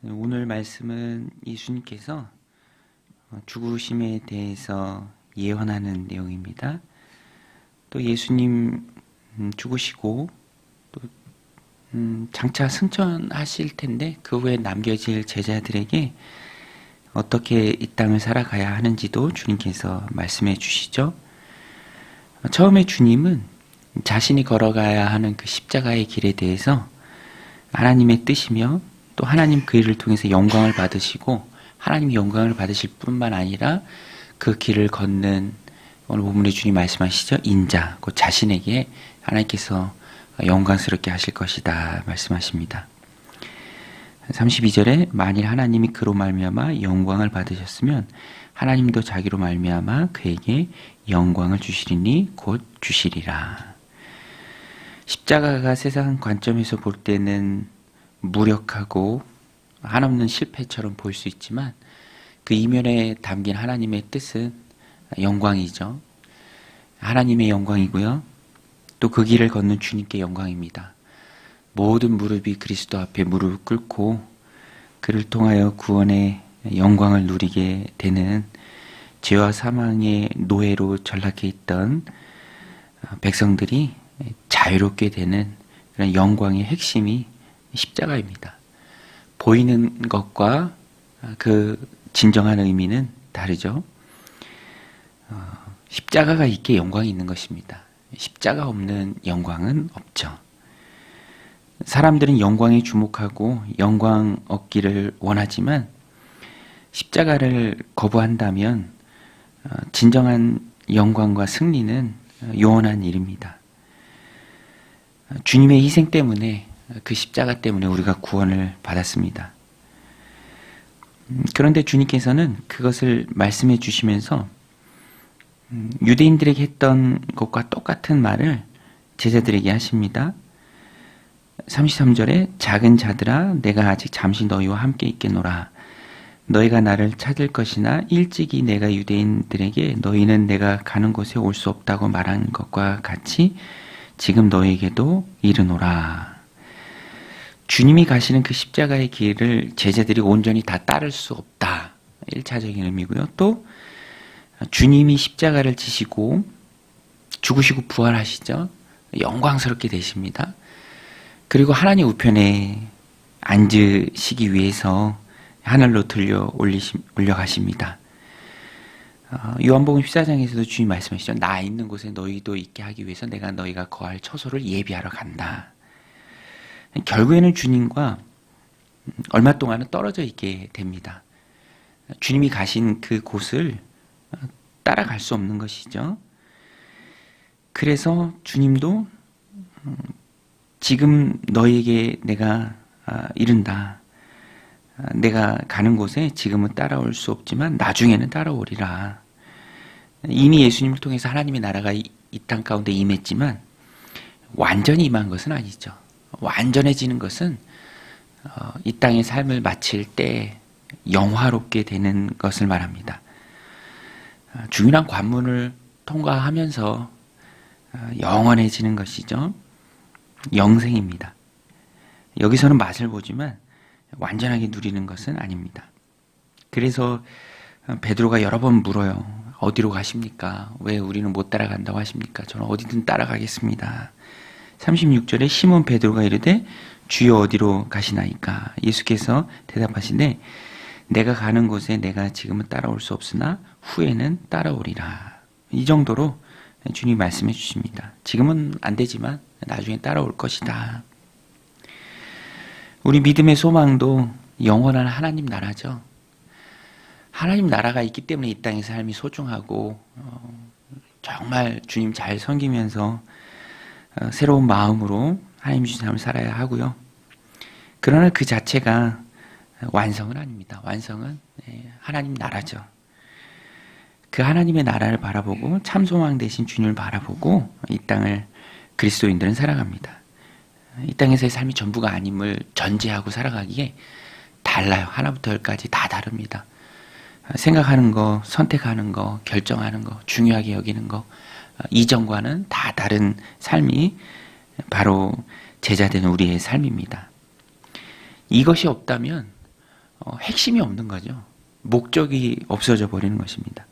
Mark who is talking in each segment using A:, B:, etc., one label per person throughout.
A: 오늘 말씀은 예수님께서 죽으심에 대해서 예언하는 내용입니다. 또 예수님 죽으시고 또 장차 승천하실 텐데 그 후에 남겨질 제자들에게 어떻게 이 땅을 살아가야 하는지도 주님께서 말씀해 주시죠. 처음에 주님은 자신이 걸어가야 하는 그 십자가의 길에 대해서 하나님의 뜻이며 또 하나님 그 일을 통해서 영광을 받으시고 하나님이 영광을 받으실 뿐만 아니라 그 길을 걷는 오늘 본문에 주님 말씀하시죠. 인자, 곧 자신에게 하나님께서 영광스럽게 하실 것이다 말씀하십니다. 32절에 만일 하나님이 그로 말미암아 영광을 받으셨으면 하나님도 자기로 말미암아 그에게 영광을 주시리니 곧 주시리라. 십자가가 세상 관점에서 볼 때는 무력하고 한없는 실패처럼 보일 수 있지만 그 이면에 담긴 하나님의 뜻은 영광이죠. 하나님의 영광이고요. 또 그 길을 걷는 주님께 영광입니다. 모든 무릎이 그리스도 앞에 무릎을 꿇고 그를 통하여 구원의 영광을 누리게 되는 죄와 사망의 노예로 전락해 있던 백성들이 자유롭게 되는 그런 영광의 핵심이 십자가입니다. 보이는 것과 그 진정한 의미는 다르죠. 십자가가 있게 영광이 있는 것입니다. 십자가 없는 영광은 없죠. 사람들은 영광에 주목하고 영광 얻기를 원하지만 십자가를 거부한다면 진정한 영광과 승리는 요원한 일입니다. 주님의 희생 때문에 그 십자가 때문에 우리가 구원을 받았습니다. 그런데 주님께서는 그것을 말씀해 주시면서 유대인들에게 했던 것과 똑같은 말을 제자들에게 하십니다. 33절에 작은 자들아 내가 아직 잠시 너희와 함께 있겠노라. 너희가 나를 찾을 것이나 일찍이 내가 유대인들에게 너희는 내가 가는 곳에 올 수 없다고 말한 것과 같이 지금 너희에게도 이르노라. 주님이 가시는 그 십자가의 길을 제자들이 온전히 다 따를 수 없다. 1차적인 의미고요. 또 주님이 십자가를 지시고 죽으시고 부활하시죠. 영광스럽게 되십니다. 그리고 하나님 우편에 앉으시기 위해서 하늘로 들려 올려가십니다. 요한복음 14장에서도 주님 말씀하시죠. 나 있는 곳에 너희도 있게 하기 위해서 내가 너희가 거할 처소를 예비하러 간다. 결국에는 주님과 얼마 동안은 떨어져 있게 됩니다. 주님이 가신 그 곳을 따라갈 수 없는 것이죠. 그래서 주님도 지금 너희에게 내가 이른다. 내가 가는 곳에 지금은 따라올 수 없지만 나중에는 따라오리라. 이미 예수님을 통해서 하나님의 나라가 이 땅 가운데 임했지만 완전히 임한 것은 아니죠. 완전해지는 것은 이 땅의 삶을 마칠 때 영화롭게 되는 것을 말합니다. 중요한 관문을 통과하면서 영원해지는 것이죠. 영생입니다. 여기서는 맛을 보지만 완전하게 누리는 것은 아닙니다. 그래서 베드로가 여러 번 물어요. 어디로 가십니까? 왜 우리는 못 따라간다고 하십니까? 저는 어디든 따라가겠습니다. 36절에 시몬 베드로가 이르되 주여 어디로 가시나이까? 예수께서 대답하시되 내가 가는 곳에 내가 지금은 따라올 수 없으나 후에는 따라오리라. 이 정도로 주님이 말씀해 주십니다. 지금은 안 되지만 나중에 따라올 것이다. 우리 믿음의 소망도 영원한 하나님 나라죠. 하나님 나라가 있기 때문에 이 땅의 삶이 소중하고 정말 주님 잘 섬기면서 새로운 마음으로 하나님 주신 삶을 살아야 하고요. 그러나 그 자체가 완성은 아닙니다. 완성은 하나님 나라죠. 그 하나님의 나라를 바라보고 참소망 되신 주님을 바라보고 이 땅을 그리스도인들은 살아갑니다. 이 땅에서의 삶이 전부가 아님을 전제하고 살아가기에 달라요. 하나부터 열까지 다 다릅니다. 생각하는 거, 선택하는 거, 결정하는 거, 중요하게 여기는 거, 이전과는 다 다른 삶이 바로 제자된 우리의 삶입니다. 이것이 없다면 핵심이 없는 거죠. 목적이 없어져 버리는 것입니다.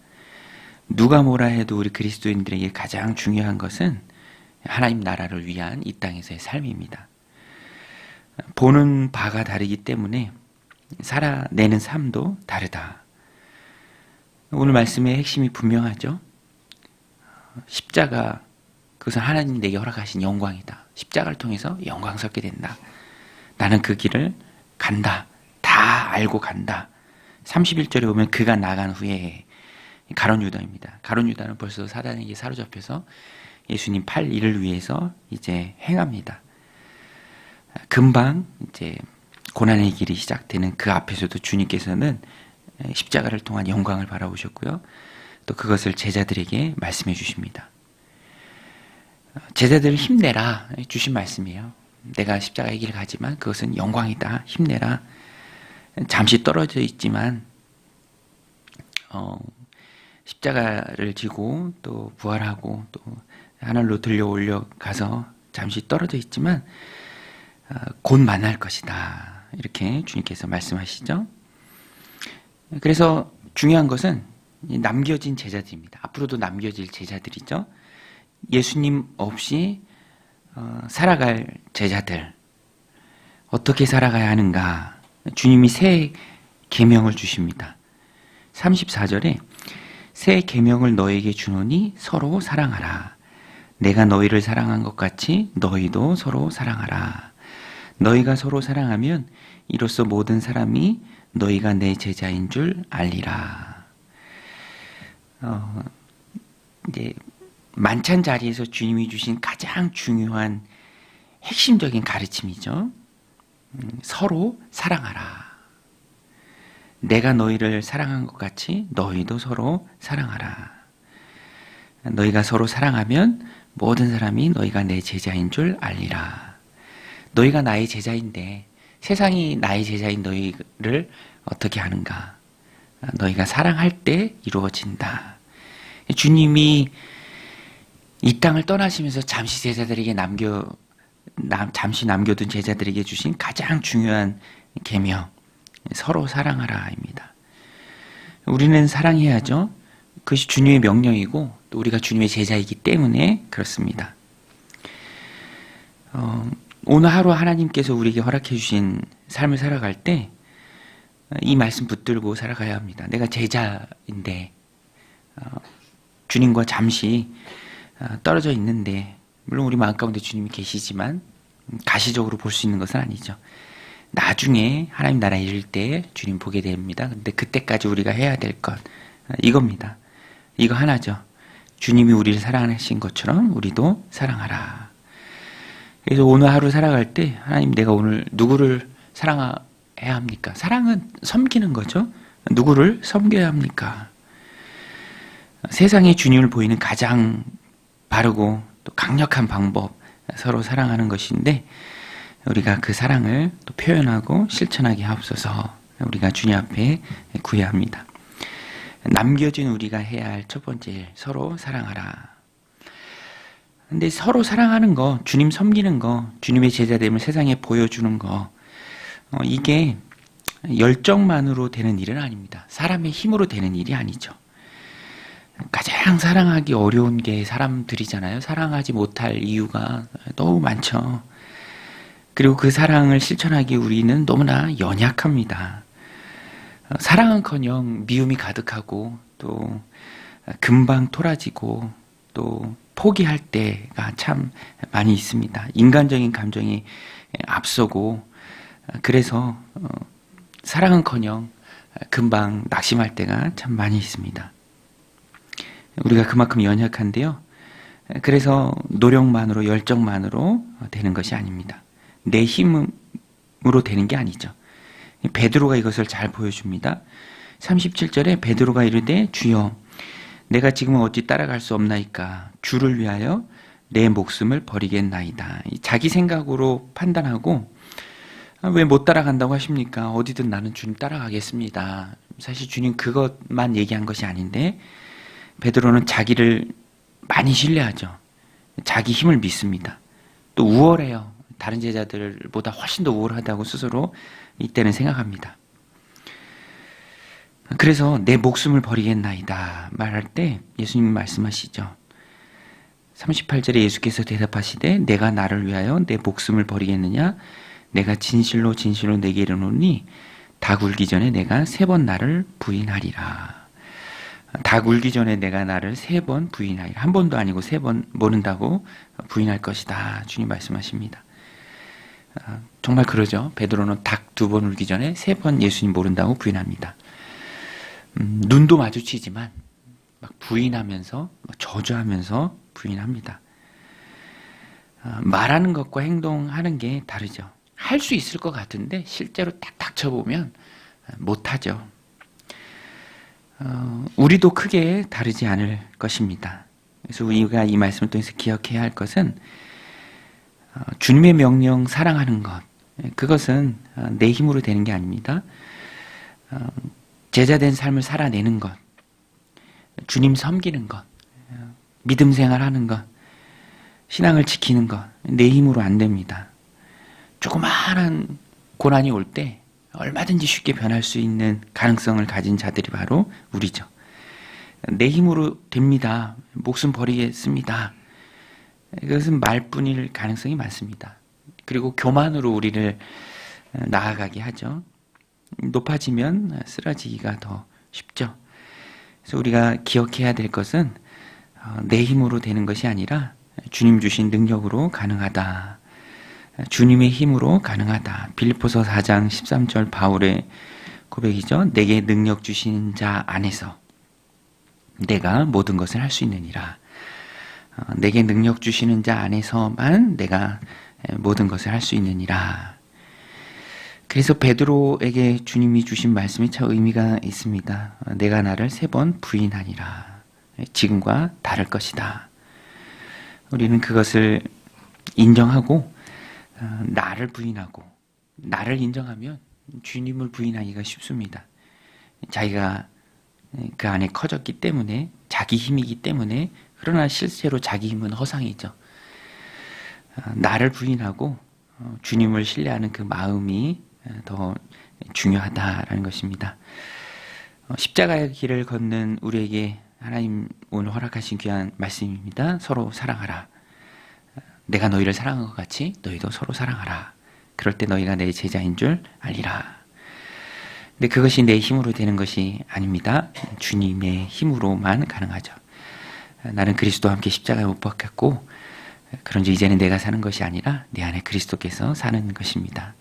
A: 누가 뭐라 해도 우리 그리스도인들에게 가장 중요한 것은 하나님 나라를 위한 이 땅에서의 삶입니다. 보는 바가 다르기 때문에 살아내는 삶도 다르다. 오늘 말씀의 핵심이 분명하죠. 십자가, 그것은 하나님 내게 허락하신 영광이다. 십자가를 통해서 영광스럽게 된다. 나는 그 길을 간다. 다 알고 간다. 31절에 보면 그가 나간 후에 가룟 유다입니다. 가룟 유다는 벌써 사단에게 사로잡혀서 예수님 팔 일을 위해서 이제 행합니다. 금방 이제 고난의 길이 시작되는 그 앞에서도 주님께서는 십자가를 통한 영광을 바라보셨고요. 또 그것을 제자들에게 말씀해 주십니다. 제자들을 힘내라 주신 말씀이에요. 내가 십자가의 길을 가지만 그것은 영광이다. 힘내라. 잠시 떨어져 있지만 십자가를 지고 또 부활하고 또 하늘로 들려 올려가서 잠시 떨어져 있지만 곧 만날 것이다. 이렇게 주님께서 말씀하시죠. 그래서 중요한 것은 남겨진 제자들입니다. 앞으로도 남겨질 제자들이죠. 예수님 없이 살아갈 제자들, 어떻게 살아가야 하는가? 주님이 새 계명을 주십니다. 34절에 새 계명을 너에게 주노니 서로 사랑하라. 내가 너희를 사랑한 것 같이 너희도 서로 사랑하라. 너희가 서로 사랑하면 이로써 모든 사람이 너희가 내 제자인 줄 알리라. 이제 만찬 자리에서 주님이 주신 가장 중요한 핵심적인 가르침이죠. 서로 사랑하라. 내가 너희를 사랑한 것 같이 너희도 서로 사랑하라. 너희가 서로 사랑하면 모든 사람이 너희가 내 제자인 줄 알리라. 너희가 나의 제자인데 세상이 나의 제자인 너희를 어떻게 하는가? 너희가 사랑할 때 이루어진다. 주님이 이 땅을 떠나시면서 잠시 제자들에게 잠시 남겨둔 제자들에게 주신 가장 중요한 계명, 서로 사랑하라입니다. 우리는 사랑해야죠. 그것이 주님의 명령이고 또 우리가 주님의 제자이기 때문에 그렇습니다. 오늘 하루 하나님께서 우리에게 허락해 주신 삶을 살아갈 때 이 말씀 붙들고 살아가야 합니다. 내가 제자인데 주님과 잠시 떨어져 있는데, 물론 우리 마음 가운데 주님이 계시지만 가시적으로 볼 수 있는 것은 아니죠. 나중에 하나님 나라에 이를 때 주님 보게 됩니다. 근데 그때까지 우리가 해야 될 것 이겁니다. 이거 하나죠. 주님이 우리를 사랑하신 것처럼 우리도 사랑하라. 그래서 오늘 하루 살아갈 때 하나님, 내가 오늘 누구를 사랑해야 합니까? 사랑은 섬기는 거죠. 누구를 섬겨야 합니까? 세상에 주님을 보이는 가장 바르고 또 강력한 방법, 서로 사랑하는 것인데 우리가 그 사랑을 또 표현하고 실천하게 하옵소서. 우리가 주님 앞에 구해야 합니다. 남겨진 우리가 해야 할 첫 번째 일, 서로 사랑하라. 근데 서로 사랑하는 거, 주님 섬기는 거, 주님의 제자됨을 세상에 보여주는 거, 이게 열정만으로 되는 일은 아닙니다. 사람의 힘으로 되는 일이 아니죠. 가장 사랑하기 어려운 게 사람들이잖아요. 사랑하지 못할 이유가 너무 많죠. 그리고 그 사랑을 실천하기 우리는 너무나 연약합니다. 사랑은커녕 미움이 가득하고 또 금방 토라지고 또 포기할 때가 참 많이 있습니다. 인간적인 감정이 앞서고, 그래서 사랑은커녕 금방 낙심할 때가 참 많이 있습니다. 우리가 그만큼 연약한데요. 그래서 노력만으로, 열정만으로 되는 것이 아닙니다. 내 힘으로 되는 게 아니죠. 베드로가 이것을 잘 보여줍니다. 37절에 베드로가 이르되 주여, 내가 지금은 어찌 따라갈 수 없나이까? 주를 위하여 내 목숨을 버리겠나이다. 자기 생각으로 판단하고, 왜 못 따라간다고 하십니까? 어디든 나는 주님 따라가겠습니다. 사실 주님 그것만 얘기한 것이 아닌데, 베드로는 자기를 많이 신뢰하죠. 자기 힘을 믿습니다. 또 우월해요. 다른 제자들보다 훨씬 더 우월하다고 스스로 이때는 생각합니다. 그래서 내 목숨을 버리겠나이다 말할 때 예수님이 말씀하시죠. 38절에 예수께서 대답하시되 내가 나를 위하여 내 목숨을 버리겠느냐? 내가 진실로 진실로 내게 이르노니 닭 울기 전에 내가 3번 나를 부인하리라. 닭 울기 전에 내가 나를 3번 부인하리라. 한 번도 아니고 3번 모른다고 부인할 것이다. 주님 말씀하십니다. 정말 그러죠. 베드로는 닭 2번 울기 전에 3번 예수님 모른다고 부인합니다. 눈도 마주치지만 막 부인하면서 저주하면서 부인합니다. 말하는 것과 행동하는 게 다르죠. 할 수 있을 것 같은데 실제로 딱 닥쳐보면 못하죠. 우리도 크게 다르지 않을 것입니다. 그래서 우리가 이 말씀을 통해서 기억해야 할 것은 주님의 명령 사랑하는 것, 그것은 내 힘으로 되는 게 아닙니다. 제자된 삶을 살아내는 것, 주님 섬기는 것, 믿음 생활하는 것, 신앙을 지키는 것, 내 힘으로 안 됩니다. 조그마한 고난이 올 때 얼마든지 쉽게 변할 수 있는 가능성을 가진 자들이 바로 우리죠. 내 힘으로 됩니다. 목숨 버리겠습니다. 이것은 말뿐일 가능성이 많습니다. 그리고 교만으로 우리를 나아가게 하죠. 높아지면 쓰러지기가 더 쉽죠. 그래서 우리가 기억해야 될 것은 내 힘으로 되는 것이 아니라 주님 주신 능력으로 가능하다. 주님의 힘으로 가능하다. 빌립보서 4장 13절 바울의 고백이죠. 내게 능력 주신 자 안에서 내가 모든 것을 할 수 있느니라. 내게 능력 주시는 자 안에서만 내가 모든 것을 할 수 있느니라. 그래서 베드로에게 주님이 주신 말씀이 참 의미가 있습니다. 내가 나를 3번 부인하니라. 지금과 다를 것이다. 우리는 그것을 인정하고 나를 부인하고 나를 인정하면 주님을 부인하기가 쉽습니다. 자기가 그 안에 커졌기 때문에 자기 힘이기 때문에 그러나 실제로 자기 힘은 허상이죠. 나를 부인하고 주님을 신뢰하는 그 마음이 더 중요하다라는 것입니다. 십자가의 길을 걷는 우리에게 하나님 오늘 허락하신 귀한 말씀입니다. 서로 사랑하라. 내가 너희를 사랑한 것 같이 너희도 서로 사랑하라. 그럴 때 너희가 내 제자인 줄 알리라. 근데 그것이 내 힘으로 되는 것이 아닙니다. 주님의 힘으로만 가능하죠. 나는 그리스도와 함께 십자가에 못 박혔고 그런지 이제는 내가 사는 것이 아니라 내 안에 그리스도께서 사는 것입니다.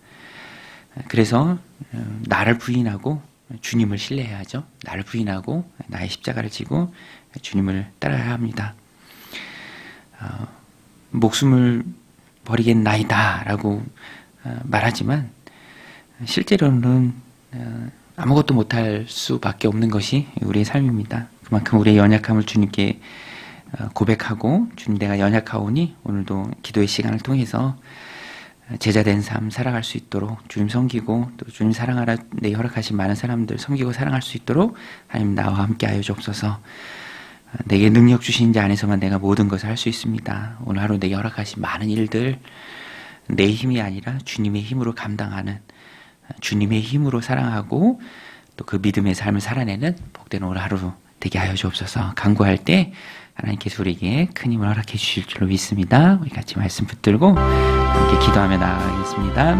A: 그래서 나를 부인하고 주님을 신뢰해야죠. 나를 부인하고 나의 십자가를 지고 주님을 따라야 합니다. 목숨을 버리겠나이다 라고 말하지만 실제로는 아무것도 못할 수밖에 없는 것이 우리의 삶입니다. 그만큼 우리의 연약함을 주님께 고백하고 주님 내가 연약하오니 오늘도 기도의 시간을 통해서 제자된 삶 살아갈 수 있도록 주님 섬기고 또 주님 사랑하라 내 허락하신 많은 사람들 섬기고 사랑할 수 있도록 하나님 나와 함께 하여 주옵소서. 내게 능력 주신 자 안에서만 내가 모든 것을 할 수 있습니다. 오늘 하루 내게 허락하신 많은 일들 내 힘이 아니라 주님의 힘으로 감당하는 주님의 힘으로 사랑하고 또 그 믿음의 삶을 살아내는 복된 오늘 하루 되게 하여 주옵소서. 간구할 때 하나님께서 우리에게 큰 힘을 허락해 주실 줄로 믿습니다. 우리 같이 말씀 붙들고 함께 기도하며 나아가겠습니다.